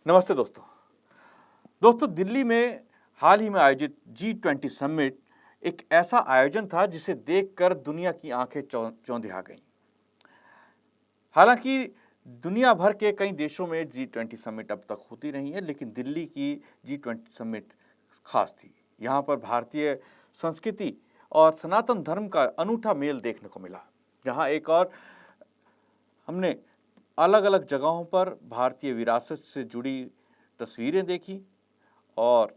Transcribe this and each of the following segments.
नमस्ते दोस्तों। दिल्ली में हाल ही में आयोजित G20 समिट एक ऐसा आयोजन था जिसे देखकर दुनिया की आंखें चौंधिया गईं। हालांकि दुनिया भर के कई देशों में G20 समिट अब तक होती रही है, लेकिन दिल्ली की G20 समिट खास थी। यहाँ पर भारतीय संस्कृति और सनातन धर्म का अनूठा मेल देखने को मिला। जहाँ एक और हमने अलग अलग जगहों पर भारतीय विरासत से जुड़ी तस्वीरें देखी और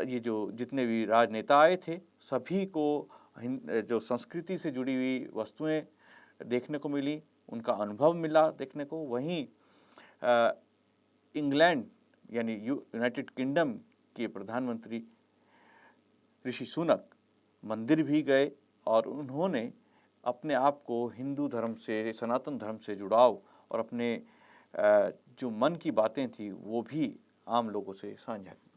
ये जो जितने भी राजनेता आए थे सभी को जो संस्कृति से जुड़ी हुई वस्तुएं देखने को मिली, उनका अनुभव मिला देखने को। वहीं इंग्लैंड यानी यूनाइटेड किंगडम के प्रधानमंत्री ऋषि सुनक मंदिर भी गए और उन्होंने अपने आप को हिंदू धर्म से, सनातन धर्म से जुड़ाव और अपने जो मन की बातें थी वो भी आम लोगों से साझा की।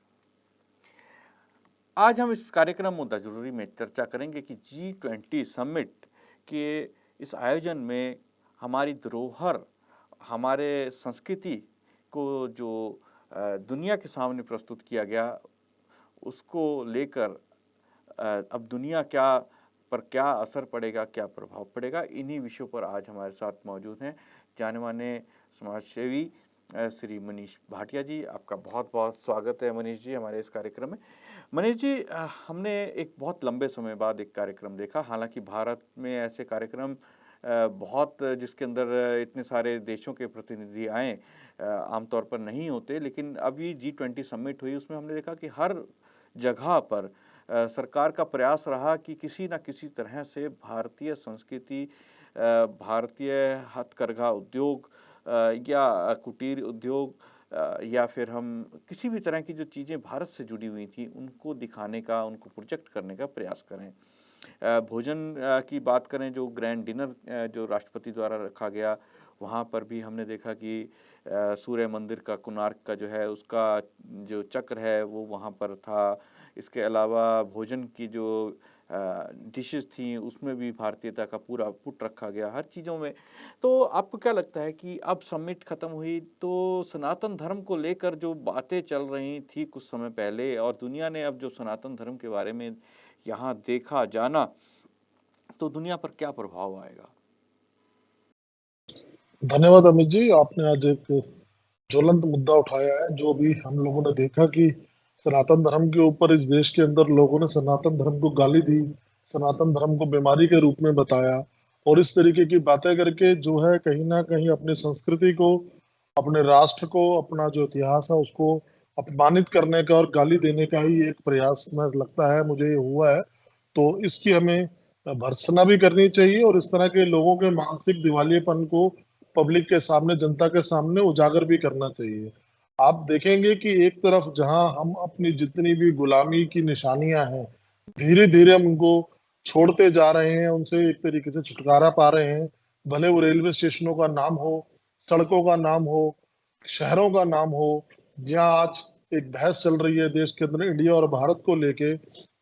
आज हम इस कार्यक्रम मुद्दा जरूरी में चर्चा करेंगे कि G20 समिट के इस आयोजन में हमारी धरोहर, हमारे संस्कृति को जो दुनिया के सामने प्रस्तुत किया गया, उसको लेकर अब दुनिया पर क्या असर पड़ेगा, क्या प्रभाव पड़ेगा, इन्हीं विषयों पर आज हमारे साथ मौजूद हैं जाने माने समाजसेवी श्री मनीष भाटिया जी। आपका बहुत बहुत स्वागत है मनीष जी हमारे इस कार्यक्रम में। मनीष जी, हमने एक बहुत लंबे समय बाद एक कार्यक्रम देखा। हालांकि भारत में ऐसे कार्यक्रम बहुत, जिसके अंदर इतने सारे देशों के प्रतिनिधि आए, आमतौर पर नहीं होते, लेकिन अभी G20 समिट हुई, उसमें हमने देखा कि हर जगह पर सरकार का प्रयास रहा कि किसी न किसी तरह से भारतीय संस्कृति, भारतीय हथकरघा उद्योग या कुटीर उद्योग या फिर हम किसी भी तरह की जो चीज़ें भारत से जुड़ी हुई थी उनको दिखाने का, उनको प्रोजेक्ट करने का प्रयास करें। भोजन की बात करें, जो ग्रैंड डिनर जो राष्ट्रपति द्वारा रखा गया, वहाँ पर भी हमने देखा कि सूर्य मंदिर का, कोणार्क का जो है उसका जो चक्र है वो वहाँ पर था। इसके अलावा भोजन की जो डिशेस थी उसमें भी भारतीयता का पूरा पुट रखा गया हर चीज़ों में। तो आपको क्या लगता है कि अब समिट खत्म हुई तो सनातन धर्म को लेकर जो बातें चल रही थी कुछ समय पहले, और दुनिया ने अब जो सनातन धर्म के बारे में यहाँ देखा जाना, तो दुनिया पर क्या प्रभाव आएगा? धन्यवाद अमित जी, आपने आज एक ज्वलंत मुद्दा उठाया है। जो भी हम लोगों ने देखा कि सनातन धर्म के ऊपर इस देश के अंदर लोगों ने सनातन धर्म को गाली दी, सनातन धर्म को बीमारी के रूप में बताया और इस तरीके की बातें करके जो है कहीं ना कहीं अपनी संस्कृति को, अपने राष्ट्र को, अपना जो इतिहास है उसको अपमानित करने का और गाली देने का ही एक प्रयास में लगता है मुझे ये हुआ है। तो इसकी हमें भर्त्सना भी करनी चाहिए और इस तरह के लोगों के मानसिक दिवालियेपन को पब्लिक के सामने, जनता के सामने उजागर भी करना चाहिए। आप देखेंगे कि एक तरफ जहां हम अपनी जितनी भी गुलामी की निशानियां हैं धीरे धीरे हम उनको छोड़ते जा रहे हैं, उनसे एक तरीके से छुटकारा पा रहे हैं। भले वो रेलवे स्टेशनों का नाम हो, सड़कों का नाम हो, शहरों का नाम हो, जहाँ आज एक बहस चल रही है देश के अंदर इंडिया और भारत को लेके,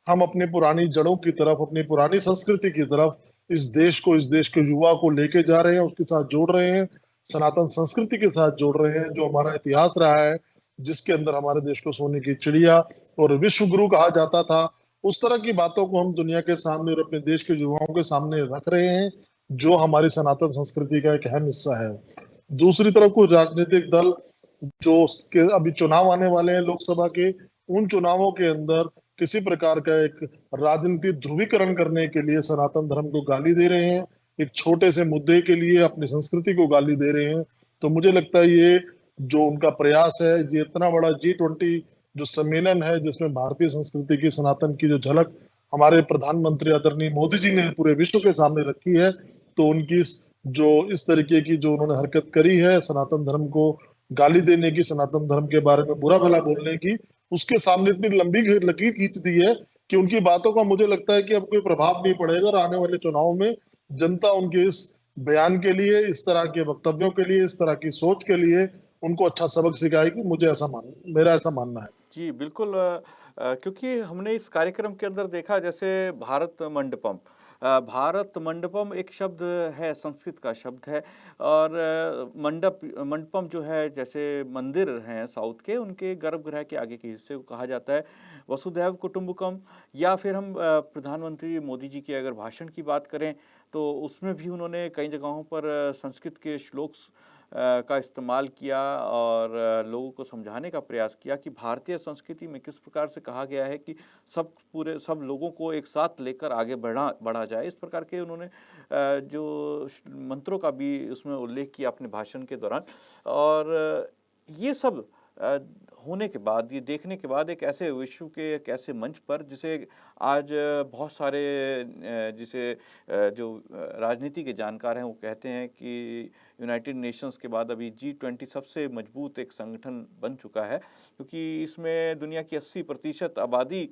हम अपनी पुरानी जड़ों की तरफ, अपनी पुरानी संस्कृति की तरफ इस देश को, इस देश के युवा को लेके जा रहे हैं, उसके साथ जोड़ रहे हैं, सनातन संस्कृति के साथ जोड़ रहे हैं, जो हमारा इतिहास रहा है, जिसके अंदर हमारे देश को सोने की चिड़िया और विश्व गुरु कहा जाता था। उस तरह की बातों को हम दुनिया के सामने और अपने देश के युवाओं के सामने रख रहे हैं, जो हमारी सनातन संस्कृति का एक अहम हिस्सा है। दूसरी तरफ कुछ राजनीतिक दल जो के अभी चुनाव आने वाले हैं लोकसभा के, उन चुनावों के अंदर किसी प्रकार का एक राजनीतिक ध्रुवीकरण करने के लिए सनातन धर्म को गाली दे रहे हैं, एक छोटे से मुद्दे के लिए अपनी संस्कृति को गाली दे रहे हैं। तो मुझे लगता है ये जो उनका प्रयास है, ये इतना बड़ा G20 जो सम्मेलन है जिसमें भारतीय संस्कृति की, सनातन की जो झलक हमारे प्रधानमंत्री आदरणीय मोदी जी ने पूरे विश्व के सामने रखी है, तो उनकी जो इस तरीके की जो उन्होंने हरकत करी है, सनातन धर्म को गाली देने की, सनातन धर्म के बारे में बुरा भला बोलने की, उसके सामने इतनी लंबी लकीर खींच दी है कि उनकी बातों का मुझे लगता है कि अब कोई प्रभाव नहीं पड़ेगा और आने वाले चुनाव में जनता उनके इस बयान के लिए, इस तरह के वक्तव्यों के लिए, इस तरह की सोच के लिए उनको अच्छा सबक सिखाएगी। मेरा ऐसा मानना है। जी बिल्कुल। क्योंकि हमने इस कार्यक्रम के अंदर देखा, जैसे भारत मंडपम भारत मंडपम एक शब्द है, संस्कृत का शब्द है और मंडपम जो है, जैसे मंदिर हैं साउथ के, उनके गर्भगृह के आगे के हिस्से को कहा जाता है वसुधैव कुटुंबकम। या फिर हम प्रधानमंत्री मोदी जी के अगर भाषण की बात करें तो उसमें भी उन्होंने कई जगहों पर संस्कृत के श्लोक का इस्तेमाल किया और लोगों को समझाने का प्रयास किया कि भारतीय संस्कृति में किस प्रकार से कहा गया है कि सब लोगों को एक साथ लेकर आगे बढ़ा जाए। इस प्रकार के उन्होंने जो मंत्रों का भी उसमें उल्लेख किया अपने भाषण के दौरान। और ये सब होने के बाद, ये देखने के बाद एक ऐसे विश्व के एक ऐसे मंच पर जिसे आज बहुत सारे जो राजनीति के जानकार हैं वो कहते हैं कि यूनाइटेड नेशंस के बाद अभी G20 सबसे मजबूत एक संगठन बन चुका है, क्योंकि इसमें दुनिया की 80% आबादी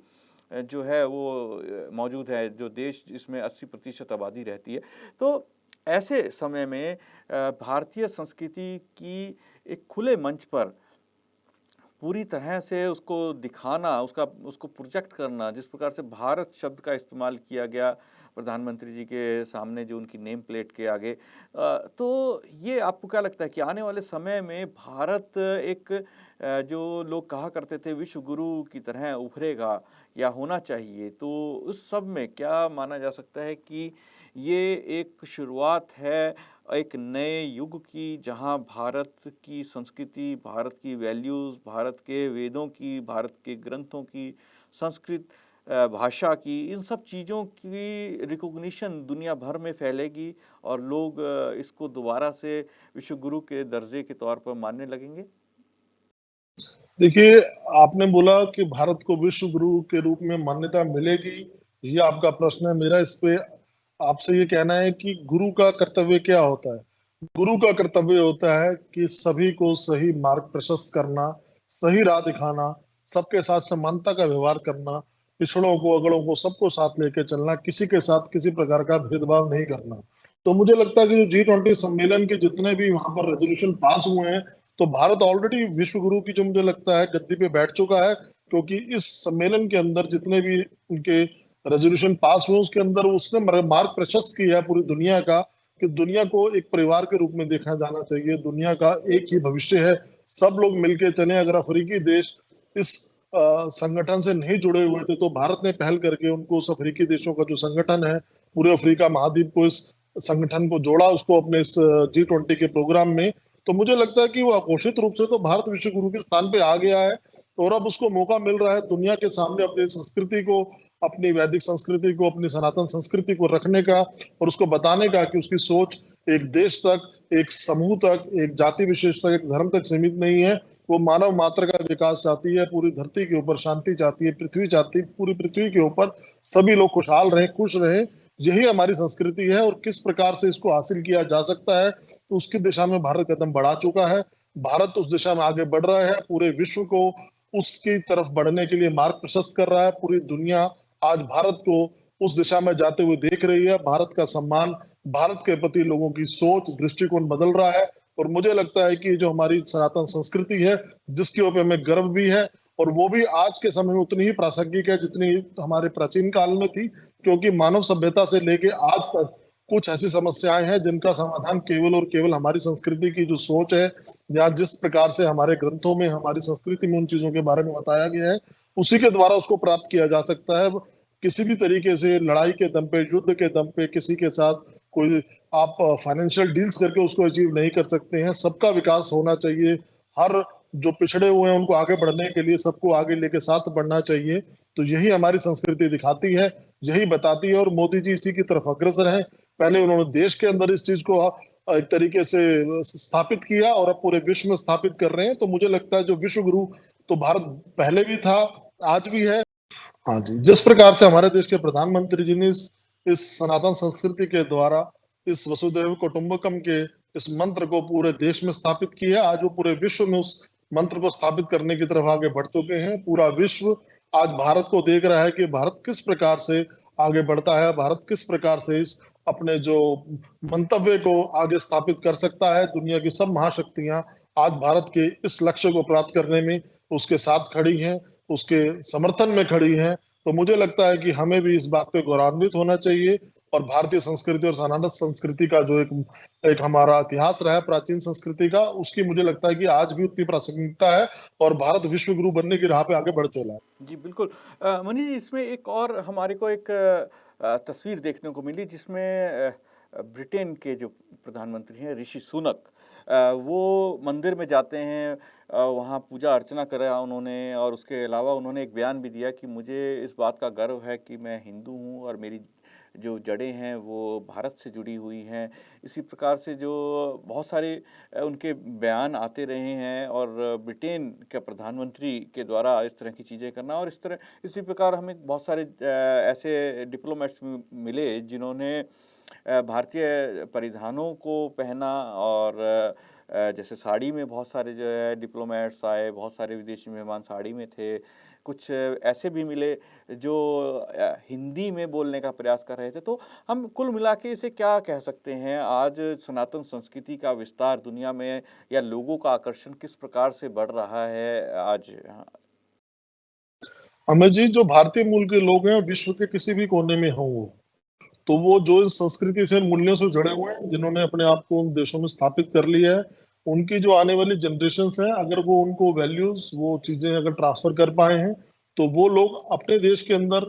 जो है वो मौजूद है, जो देश जिसमें 80% आबादी रहती है। तो ऐसे समय में भारतीय संस्कृति की एक खुले मंच पर पूरी तरह से उसको दिखाना, उसको प्रोजेक्ट करना, जिस प्रकार से भारत शब्द का इस्तेमाल किया गया प्रधानमंत्री जी के सामने जो उनकी नेम प्लेट के आगे, तो ये आपको क्या लगता है कि आने वाले समय में भारत एक जो लोग कहा करते थे विश्व गुरु की तरह उभरेगा या होना चाहिए, तो उस सब में क्या माना जा सकता है कि ये एक शुरुआत है एक नए युग की, जहां भारत की संस्कृति, भारत की वैल्यूज़, भारत के वेदों की, भारत के ग्रंथों की, संस्कृत भाषा की, इन सब चीज़ों की रिकॉग्निशन दुनिया भर में फैलेगी और लोग इसको दोबारा से विश्व गुरु के दर्जे के तौर पर मानने लगेंगे? देखिए, आपने बोला कि भारत को विश्व गुरु के रूप में मान्यता मिलेगी, ये आपका प्रश्न है। मेरा इस पे आपसे ये कहना है कि गुरु का कर्तव्य क्या होता है? गुरु का कर्तव्य होता है कि सभी को सही मार्ग प्रशस्त करना, सही राह दिखाना, सबके साथ समानता का व्यवहार करना, पिछड़ों को, अगड़ों को, सबको साथ लेके चलना, किसी के साथ किसी प्रकार का भेदभाव नहीं करना। तो मुझे लगता है कि जो G20 सम्मेलन के जितने भी वहां पर रेजोल्यूशन पास हुए हैं, तो भारत ऑलरेडी विश्व गुरु की, जो मुझे लगता है, गद्दी पे बैठ चुका है, क्योंकि इस सम्मेलन के अंदर जितने भी उनके रेजोल्यूशन पास हुए उसके अंदर उसने मार्ग प्रशस्त किया है पूरी दुनिया का, कि दुनिया को एक परिवार के रूप में देखा जाना चाहिए, दुनिया का एक ही भविष्य है, सब लोग मिलके चले। अगर अफ्रीकी देश इस संगठन से नहीं जुड़े हुए थे तो भारत ने पहल करके उनको, उस अफ्रीकी देशों का जो संगठन है, पूरे अफ्रीका महाद्वीप को इस संगठन को जोड़ा, उसको अपने इस G20 के प्रोग्राम में। तो मुझे लगता है कि वो अघोषित रूप से तो भारत विश्व गुरु के स्थान पे आ गया है और अब उसको मौका मिल रहा है दुनिया के सामने अपनी संस्कृति को, अपनी वैदिक संस्कृति को, अपनी सनातन संस्कृति को रखने का और उसको बताने का कि उसकी सोच एक देश तक, एक समूह तक, एक जाति विशेष तक, एक धर्म तक सीमित नहीं है। वो मानव मात्र का विकास चाहती है, पूरी धरती के ऊपर शांति चाहती है, पृथ्वी चाहती है, पूरी पृथ्वी के ऊपर सभी लोग खुशहाल रहें, खुश रहें। यही हमारी संस्कृति है और किस प्रकार से इसको हासिल किया जा सकता है, तो उसकी दिशा में भारत कदम बढ़ा चुका है। भारत उस दिशा में आगे बढ़ रहा है, पूरे विश्व को उसकी तरफ बढ़ने के लिए मार्ग प्रशस्त कर रहा है। पूरी दुनिया आज भारत को उस दिशा में जाते हुए देख रही है। भारत का सम्मान, भारत के प्रति लोगों की सोच, दृष्टिकोण बदल रहा है और मुझे लगता है कि जो हमारी सनातन संस्कृति है, जिसके ऊपर हमें गर्व भी है, और वो भी आज के समय में उतनी ही प्रासंगिक है जितनी हमारे प्राचीन काल में थी, क्योंकि मानव सभ्यता से लेके आज तक कुछ ऐसी समस्याएं हैं जिनका समाधान केवल और केवल हमारी संस्कृति की जो सोच है, या जिस प्रकार से हमारे ग्रंथों में, हमारी संस्कृति में उन चीजों के बारे में बताया गया है, उसी के द्वारा उसको प्राप्त किया जा सकता है। किसी भी तरीके से लड़ाई के दम पे, युद्ध के दम पे किसी के साथ कोई आप फाइनेंशियल डील्स करके उसको अचीव नहीं कर सकते हैं। सबका विकास होना चाहिए, हर जो पिछड़े हुए हैं उनको आगे बढ़ने के लिए सबको आगे लेके साथ बढ़ना चाहिए। तो यही हमारी संस्कृति दिखाती है, यही बताती है और मोदी जी इसी की तरफ अग्रसर हैं। पहले उन्होंने देश के अंदर इस चीज को एक तरीके से स्थापित किया और अब पूरे विश्व में स्थापित कर रहे हैं। तो मुझे लगता है जो विश्व गुरु तो भारत पहले भी था, आज भी है। हाँ जी, जिस प्रकार से हमारे देश के प्रधानमंत्री जी ने इस सनातन संस्कृति के द्वारा इस वसुधैव कुटुंबकम के इस मंत्र को पूरे देश में स्थापित किया, आज वो पूरे विश्व में उस मंत्र को स्थापित करने की तरफ आगे बढ़ चुके हैं। पूरा विश्व आज भारत को देख रहा है कि भारत किस प्रकार से आगे बढ़ता है, भारत किस प्रकार से इस अपने जो मंतव्य को आगे स्थापित कर सकता है। दुनिया की सब महाशक्तियां आज भारत के इस लक्ष्य को प्राप्त करने में उसके साथ खड़ी हैं, उसके समर्थन में खड़ी हैं। तो मुझे लगता है कि हमें भी इस बात पे गौरवान्वित होना चाहिए और भारतीय संस्कृति और सनातन संस्कृति का जो एक एक हमारा इतिहास रहा है प्राचीन संस्कृति का, उसकी मुझे लगता है कि आज भी उतनी प्रासंगिकता है और भारत विश्व गुरु बनने की राह पे आगे बढ़ चला है। जी, बिल्कुल। मनीष जी, इसमें एक और हमारे को एक तस्वीर देखने को मिली जिसमें ब्रिटेन के जो प्रधानमंत्री हैं ऋषि सुनक, वो मंदिर में जाते हैं, वहाँ पूजा अर्चना करा उन्होंने और उसके अलावा उन्होंने एक बयान भी दिया कि मुझे इस बात का गर्व है कि मैं हिंदू हूँ और मेरी जो जड़ें हैं वो भारत से जुड़ी हुई हैं। इसी प्रकार से जो बहुत सारे उनके बयान आते रहे हैं और ब्रिटेन के प्रधानमंत्री के द्वारा इस तरह की चीज़ें करना और इसी प्रकार हमें बहुत सारे ऐसे डिप्लोमेट्स मिले जिन्होंने भारतीय परिधानों को पहना और जैसे साड़ी में बहुत सारे जो है डिप्लोमेट्स आए, बहुत सारे विदेशी मेहमान साड़ी में थे। कुछ ऐसे भी मिले जो हिंदी में बोलने का प्रयास कर रहे थे। तो हम कुल मिला के इसे क्या कह सकते हैं, आज सनातन संस्कृति का विस्तार दुनिया में या लोगों का आकर्षण किस प्रकार से बढ़ रहा है आज? हाँ। हमें जी, जो भारतीय मूल के लोग हैं विश्व के किसी भी कोने में हों वो, तो वो जो इस संस्कृति से मूल्यों से जुड़े हुए हैं, जिन्होंने अपने आप को उन देशों में स्थापित कर लिया है, उनकी जो आने वाली जनरेशन्स हैं, अगर वो उनको वैल्यूज वो चीजें अगर ट्रांसफर कर पाए हैं, तो वो लोग अपने देश के अंदर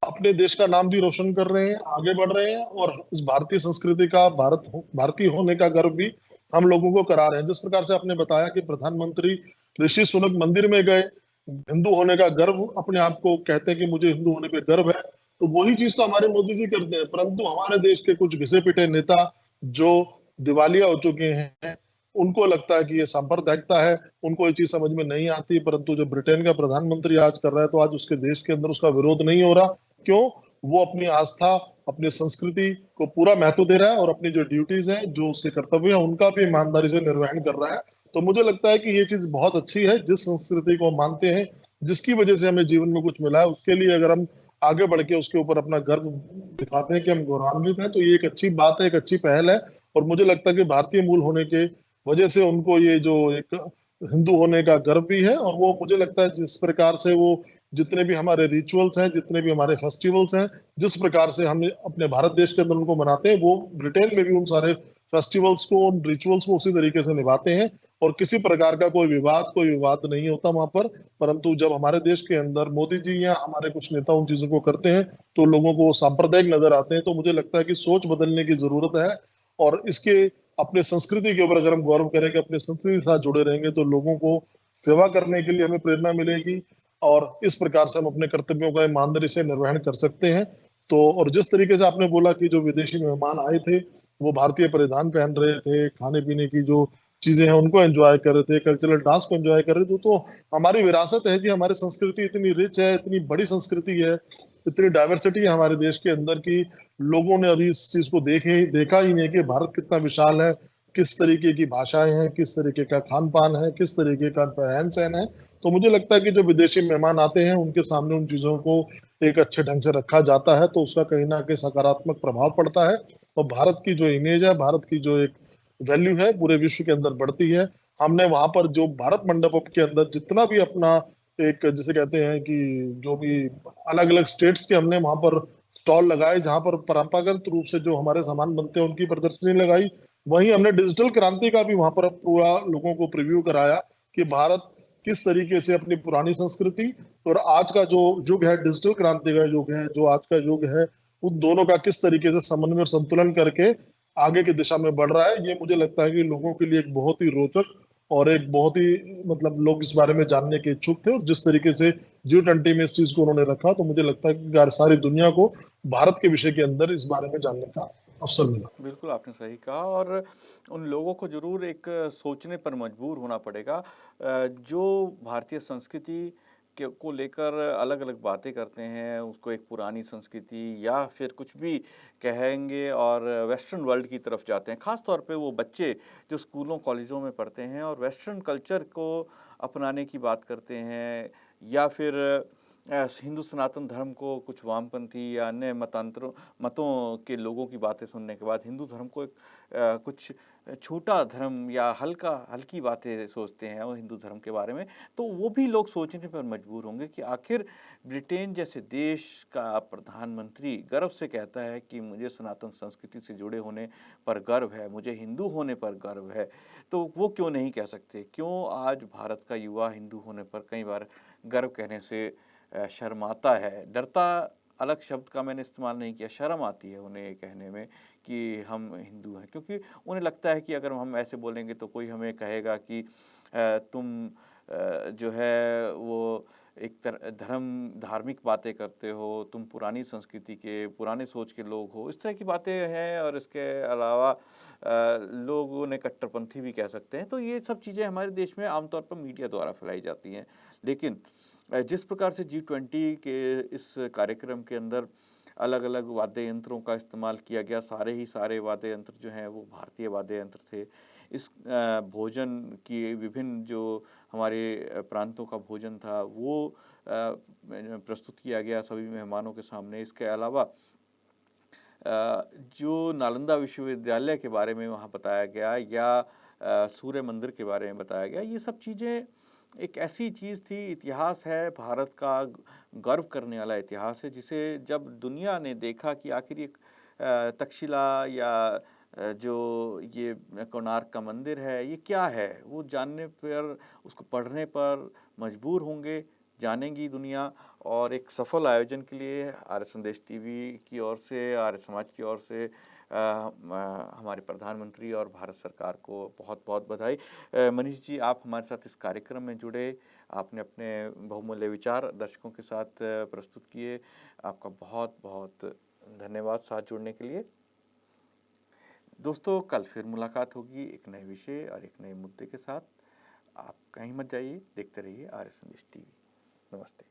अपने देश का नाम भी रोशन कर रहे हैं, आगे बढ़ रहे हैं और इस भारतीय संस्कृति का भारतीय होने का गर्व भी हम लोगों को करा रहे हैं। जिस प्रकार से आपने बताया कि प्रधानमंत्री ऋषि सुनक मंदिर में गए, हिंदू होने का गर्व अपने आप को कहते हैं कि मुझे हिंदू होने पे गर्व है, तो वही चीज तो हमारे मोदी जी करते हैं। परंतु हमारे देश के कुछ घिसे पिटे नेता जो दिवालिया हो चुके हैं, उनको लगता है कि ये सांप्रदायिकता है, उनको ये चीज समझ में नहीं आती। परंतु जो ब्रिटेन का प्रधानमंत्री आज कर रहा है, तो आज उसके देश के अंदर उसका विरोध नहीं हो रहा। क्यों? वो अपनी आस्था, अपनी संस्कृति को पूरा महत्व दे रहा है और अपनी जो ड्यूटीज हैं, जो उसके कर्तव्य हैं, उनका भी ईमानदारी से निर्वहन कर रहा है। तो मुझे लगता है कि ये चीज बहुत अच्छी है। जिस संस्कृति को हम मानते हैं, जिसकी वजह से हमें जीवन में कुछ मिला है, उसके लिए अगर हम आगे बढ़ के उसके ऊपर अपना गर्व दिखाते हैं कि हम गौरवान्वित हैं, तो ये एक अच्छी बात है, एक अच्छी पहल है। और मुझे लगता है कि भारतीय मूल होने के वजह से उनको ये जो एक हिंदू होने का गर्व भी है। और वो मुझे लगता है जिस प्रकार से वो जितने भी हमारे रिचुअल्स हैं, जितने भी हमारे फेस्टिवल्स हैं, जिस प्रकार से हम अपने भारत देश के अंदर उनको मनाते हैं, वो ब्रिटेन में भी उन सारे फेस्टिवल्स को, उन रिचुअल्स को उसी तरीके से निभाते हैं और किसी प्रकार का कोई विवाद नहीं होता वहां पर। परंतु जब हमारे देश के अंदर मोदी जी या हमारे कुछ नेता उन चीजों को करते हैं, तो लोगों को सांप्रदायिक नजर आते हैं। तो मुझे लगता है कि सोच बदलने की जरूरत है और इसके अपने संस्कृति के ऊपर अगर हम गौरव करेंगे, अपने संस्कृति के साथ जुड़े रहेंगे, तो लोगों को सेवा करने के लिए हमें प्रेरणा मिलेगी और इस प्रकार से हम अपने कर्तव्यों का ईमानदारी से निर्वहन कर सकते हैं। तो और जिस तरीके से आपने बोला कि जो विदेशी मेहमान आए थे वो भारतीय परिधान पहन रहे थे, खाने पीने की जो चीजें हैं उनको एंजॉय कर रहे थे, कल्चरल डांस को एंजॉय कर रहे थे, तो हमारी विरासत है जी, हमारी संस्कृति इतनी रिच है, इतनी बड़ी संस्कृति है, इतनी डाइवर्सिटी है हमारे देश के अंदर की लोगों ने अभी इस चीज को देखा ही नहीं कि भारत कितना विशाल है, किस तरीके की भाषाएं हैं, किस तरीके का खान पान है, किस तरीके का रहन सहन है। तो मुझे लगता है कि जो विदेशी मेहमान आते हैं उनके सामने उन चीजों को एक अच्छे ढंग से रखा जाता है, तो उसका कहीं ना कहीं सकारात्मक प्रभाव पड़ता है और भारत की जो इमेज है, भारत की जो एक वैल्यू है, पूरे विश्व के अंदर बढ़ती है। हमने वहां पर जो भारत मंडप के अंदर जितना भी अपना एक जिसे कहते हैं कि जो भी अलग अलग स्टेट्स के हमने वहां पर स्टॉल लगाए, जहां पर परंपरागत रूप से जो हमारे सामान बनते हैं उनकी प्रदर्शनी लगाई। वहीं हमने डिजिटल क्रांति का भी वहां पर पूरा लोगों को प्रीव्यू कराया कि भारत किस तरीके से अपनी पुरानी संस्कृति और आज का जो युग है, डिजिटल क्रांति का युग है, जो आज का युग है, उन दोनों का किस तरीके से समन्वय और संतुलन करके आगे की दिशा में बढ़ रहा है। ये मुझे लगता है कि लोगों के लिए एक बहुत ही रोचक और एक बहुत ही मतलब लोग इस बारे में जानने के इच्छुक थे। और जिस तरीके से G20 में इस चीज को उन्होंने रखा, तो मुझे लगता है कि सारी दुनिया को भारत के विषय के अंदर इस बारे में जानने का अवसर मिला। बिल्कुल, आपने सही कहा और उन लोगों को ज़रूर एक सोचने पर मजबूर होना पड़ेगा, जो भारतीय संस्कृति के को लेकर अलग-अलग बातें करते हैं, उसको एक पुरानी संस्कृति या फिर कुछ भी कहेंगे और वेस्टर्न वर्ल्ड की तरफ जाते हैं। ख़ास तौर पे वो बच्चे जो स्कूलों, कॉलेजों में पढ़ते हैं और वेस्टर्न कल्चर को अपनाने की बात करते हैं या फिर हिंदू सनातन धर्म को कुछ वामपंथी या अन्य मतों के लोगों की बातें सुनने के बाद हिंदू धर्म को एक कुछ छोटा धर्म या हल्की बातें सोचते हैं वो हिंदू धर्म के बारे में, तो वो भी लोग सोचने पर मजबूर होंगे कि आखिर ब्रिटेन जैसे देश का प्रधानमंत्री गर्व से कहता है कि मुझे सनातन संस्कृति से जुड़े होने पर गर्व है, मुझे हिंदू होने पर गर्व है, तो वो क्यों नहीं कह सकते? क्यों आज भारत का युवा हिंदू होने पर कई बार गर्व कहने से शर्माता है, डरता अलग शब्द का मैंने इस्तेमाल नहीं किया, शर्म आती है उन्हें ये कहने में कि हम हिंदू हैं, क्योंकि उन्हें लगता है कि अगर हम ऐसे बोलेंगे तो कोई हमें कहेगा कि तुम जो है वो एक धार्मिक बातें करते हो, तुम पुरानी संस्कृति के, पुराने सोच के लोग हो, इस तरह की बातें हैं। और इसके अलावा लोग उन्हें कट्टरपंथी भी कह सकते हैं। तो ये सब चीज़ें हमारे देश में आमतौर पर मीडिया द्वारा फैलाई जाती हैं। लेकिन जिस प्रकार से G20 के इस कार्यक्रम के अंदर अलग-अलग वाद्य यंत्रों का इस्तेमाल किया गया, सारे ही सारे वाद्य यंत्र जो हैं वो भारतीय वाद्य यंत्र थे। इस भोजन की विभिन्न जो हमारे प्रांतों का भोजन था वो प्रस्तुत किया गया सभी मेहमानों के सामने। इसके अलावा जो नालंदा विश्वविद्यालय के बारे में वहाँ बताया गया या सूर्य मंदिर के बारे में बताया गया, ये सब चीज़ें एक ऐसी चीज़ थी, इतिहास है, भारत का गर्व करने वाला इतिहास है, जिसे जब दुनिया ने देखा कि आखिर ये तक्षशिला या जो ये कोणार्क का मंदिर है, ये क्या है? वो जानने पर, उसको पढ़ने पर मजबूर होंगे, जानेगी दुनिया। और एक सफल आयोजन के लिए आर्य संदेश टीवी की ओर से, आर्य समाज की ओर से हमारे प्रधानमंत्री और भारत सरकार को बहुत-बहुत बधाई। मनीष जी, आप हमारे साथ इस कार्यक्रम में जुड़े, आपने अपने बहुमूल्य विचार दर्शकों के साथ प्रस्तुत किए। आपका बहुत-बहुत धन्यवाद साथ जुड़ने के लिए। दोस्तों, कल फिर मुलाकात होगी एक नए विषय और एक नए मुद्दे के साथ। आप कहीं मत जाइए, देखते रहिए आर्य संदेश टीवी। नमस्ते।